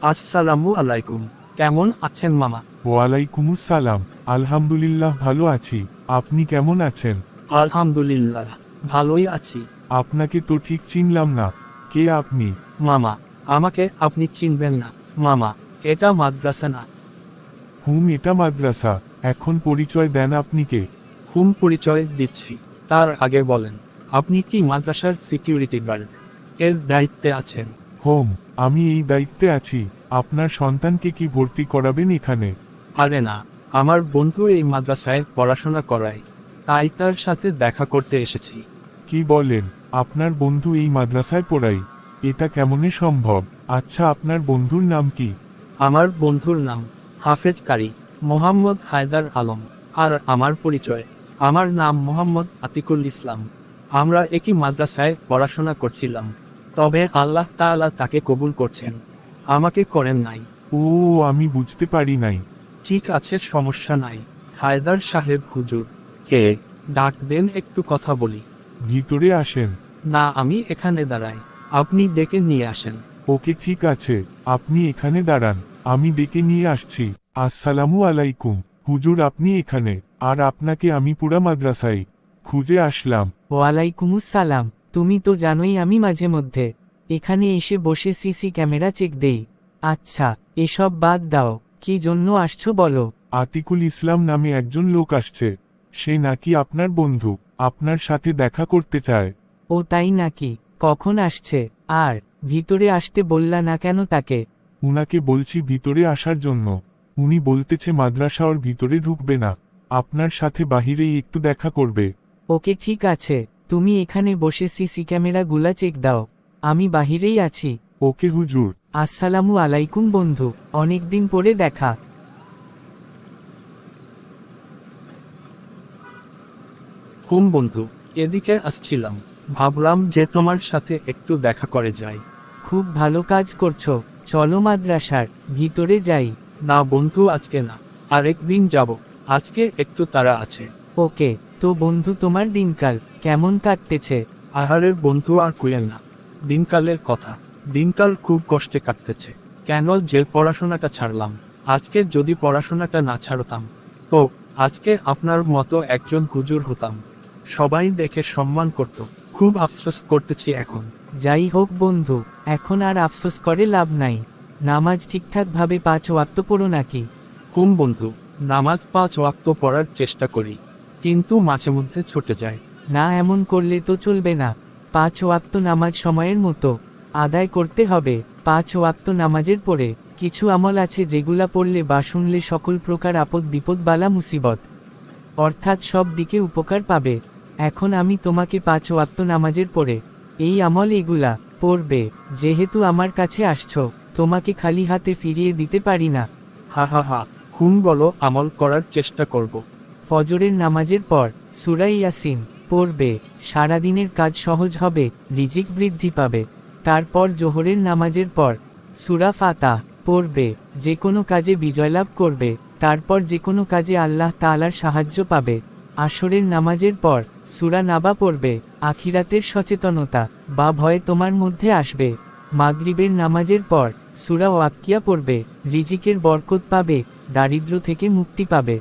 আসসালামু আলাইকুম। কেমন আছেন মামা? ওয়ালাইকুমুস সালাম। আলহামদুলিল্লাহ ভালো আছি। আপনি কেমন আছেন? আলহামদুলিল্লাহ ভালোই আছি। আপনাকে তো ঠিক চিনলাম না। কে আপনি? মামা, আমাকে আপনি চিনবেন না। মামা, এটা মাদ্রাসা না। এটা মাদ্রাসা। এখন পরিচয় দেন আপনি কে? পরিচয় দিচ্ছি। তার আগে বলেন, আপনি কি মাদ্রাসার সিকিউরিটি গার্ড এর দায়িত্বে আছেন? হোম, আমি এই দায়িত্বে আছি। আপনার সন্তানকে কি ভর্তি করাবেন এখানে? আরে না, আমার বন্ধু এই মাদ্রাসায় পড়াশোনা করায়, তাই তার সাথে দেখা করতে এসেছি। কি বলেন? আপনার বন্ধু এই মাদ্রাসায় পড়াই? এটা কেমনে সম্ভব? আচ্ছা, আপনার বন্ধুর নাম কি? আমার বন্ধুর নাম হাফেজ কারি মোহাম্মদ হায়দার আলম। আর আমার পরিচয়, আমার নাম মোহাম্মদ আতিকুল ইসলাম। আমরা একই মাদ্রাসায় পড়াশোনা করছিলাম, তবে আল্লাহ তাআলা তাকে কবুল করছেন, আমাকে করেন নাই। ও, আমি বুঝতে পারি নাই। ঠিক আছে, সমস্যা নাই। হায়দার সাহেব হুজুর। কে? ডাক দেন, একটু কথা বলি। ভিতরে আসেন। না, আমি এখানে দাঁড়াই, আপনি ডেকে নিয়ে আসেন। ওকে, ঠিক আছে, আপনি এখানে দাঁড়ান, আমি ডেকে নিয়ে আসছি। আসসালামু আলাইকুম হুজুর, আপনি এখানে? আর আপনাকে আমি পুরা মাদ্রাসায় খুঁজে আসলাম। ওয়ালাইকুমুস সালাম। তুমি তো জানোই আমি মাঝে মধ্যে এখানে এসে বসে সিসি ক্যামেরা চেক দেই। আচ্ছা, এসব বাদ দাও, কি জন্য আসছো বলো? আতিকুল ইসলাম নামে একজন লোক আসছে। সে নাকি আপনার বন্ধু, আপনার সাথে দেখা করতে চায়। ও তাই নাকি? কখন আসছে? আর ভিতরে আসতে বললা না কেন তাকে? উনাকে বলছি ভিতরে আসার জন্য। উনি বলতেছে মাদ্রাসা ওর ভিতরে ঢুকবে না, আপনার সাথে বাহিরেই একটু দেখা করবে। ওকে, ঠিক আছে, তুমি এখানে বসে সিসি ক্যামেরা গুলা চেক দাও, আমি বাহিরেই আছি। ওকে হুজুর। আসসালামু আলাইকুম বন্ধু, অনেকদিন পরে দেখা। বন্ধু, এদিকে আসছিলাম, ভাবলাম যে তোমার সাথে একটু দেখা করে যাই। খুব ভালো কাজ করছো, চলো মাদ্রাসার ভিতরে যাই। না বন্ধু, আজকে না, আরেকদিন যাব, আজকে একটু তাড়া আছে। ওকে, তো বন্ধু তোমার দিনকাল কেমন কাটতেছে? আহারের বন্ধু, আর কইলেন না, দিনকালের কথা। দিনকাল খুব কষ্টে কাটতেছে। কেন যে পড়াশোনাটা ছাড়লাম। আজকে যদি পড়াশোনাটা না ছাড়তাম, তো আজকে আপনার মতো একজন হুজুর হতাম, সবাই দেখে সম্মান করত। খুব আফসোস করতেছি এখন। যাই হোক বন্ধু, এখন আর আফসোস করে লাভ নাই। নামাজ ঠিকঠাকভাবে 5 ওয়াক্ত পড়ো নাকি? বন্ধু, নামাজ 5 ওয়াক্ত পড়ার চেষ্টা করি, কিন্তু মাঝে মধ্যে ছুটে যায়। না, এমন করলে তো চলবে না। 5 ওয়াক্ত নামাজ সময়ের মতো আদায় করতে হবে। 5 ওয়াক্ত নামাজের পরে কিছু আমল আছে যেগুলা পড়লে বা শুনলে সকল প্রকার আপদ বিপদ বালা মুসিবত অর্থাৎ সব দিকে উপকার পাবে। এখন আমি তোমাকে 5 ওয়াক্ত নামাজের পরে এই আমল এগুলা পড়বে। যেহেতু আমার কাছে আসছো, তোমাকে খালি হাতে ফিরিয়ে দিতে পারি না। হা হা হা। বলো, আমল করার চেষ্টা করব। ফজরের নামাজের পর সূরা ইয়াসিন পড়বে, সারাদিনের কাজ সহজ হবে, রিজিক বৃদ্ধি পাবে। তারপর জোহরের নামাজের পর সূরা ফাতাহ পড়বে, যে কোনো কাজে বিজয়লাভ করবে। তারপর যে কোনো কাজে আল্লাহ তাআলার সাহায্য পাবে। আসরের নামাজের পর সূরা নাবা পড়বে, আখিরাতের সচেতনতা বা ভয় তোমার মধ্যে আসবে। মাগরিবের নামাজের পর সূরা ওয়াক্কিয়া পড়বে, রিজিকের বরকত পাবে, দারিদ্র্য থেকে মুক্তি পাবে।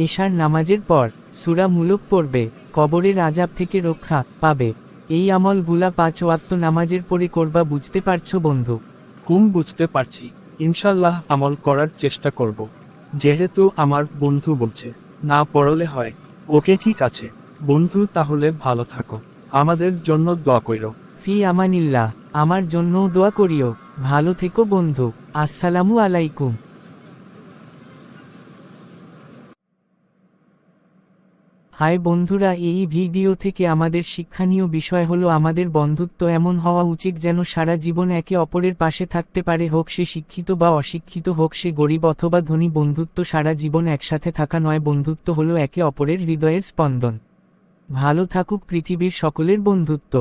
এশার নামাজের পর সূরা মুলক পড়বে, কবরের আযাব থেকে রক্ষা পাবে। এই আমলগুলা 5 ওয়াক্ত নামাজের পরে করবা, বুঝতে পারছো বন্ধু? বুঝতে পারছি, ইনশাল্লাহ আমল করার চেষ্টা করব। যেহেতু আমার বন্ধু বলছে না পড়লে হয়। ওকে, ঠিক আছে বন্ধু, তাহলে ভালো থাকো, আমাদের জন্য দোয়া কইরো। ফি আমানিল্লাহ, আমার জন্যও দোয়া করিও। ভালো থেকো বন্ধু, আসসালামু আলাইকুম। হাই বন্ধুরা, এই ভিডিও থেকে আমাদের শিক্ষণীয় বিষয় হলো আমাদের বন্ধুত্ব এমন হওয়া উচিত যেন সারা জীবন একে অপরের পাশে থাকতে পারে, হোক সে শিক্ষিত বা অশিক্ষিত, হোক সে গরিব অথবা ধনী। বন্ধুত্ব সারা জীবন একসাথে থাকা নয়, বন্ধুত্ব হলো একে অপরের হৃদয়ের স্পন্দন। ভালো থাকুক পৃথিবীর সকলের বন্ধুত্ব।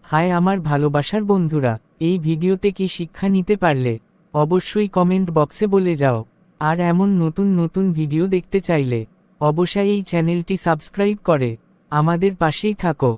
হাই আমার ভালোবাসার বন্ধুরা, এই ভিডিওতে কি শিক্ষা নিতে পারলে অবশ্যই কমেন্ট বক্সে বলে যাও। আর এমন নতুন নতুন ভিডিও দেখতে চাইলে অবশ্যই এই চ্যানেলটি সাবস্ক্রাইব করে আমাদের পাশেই থাকো।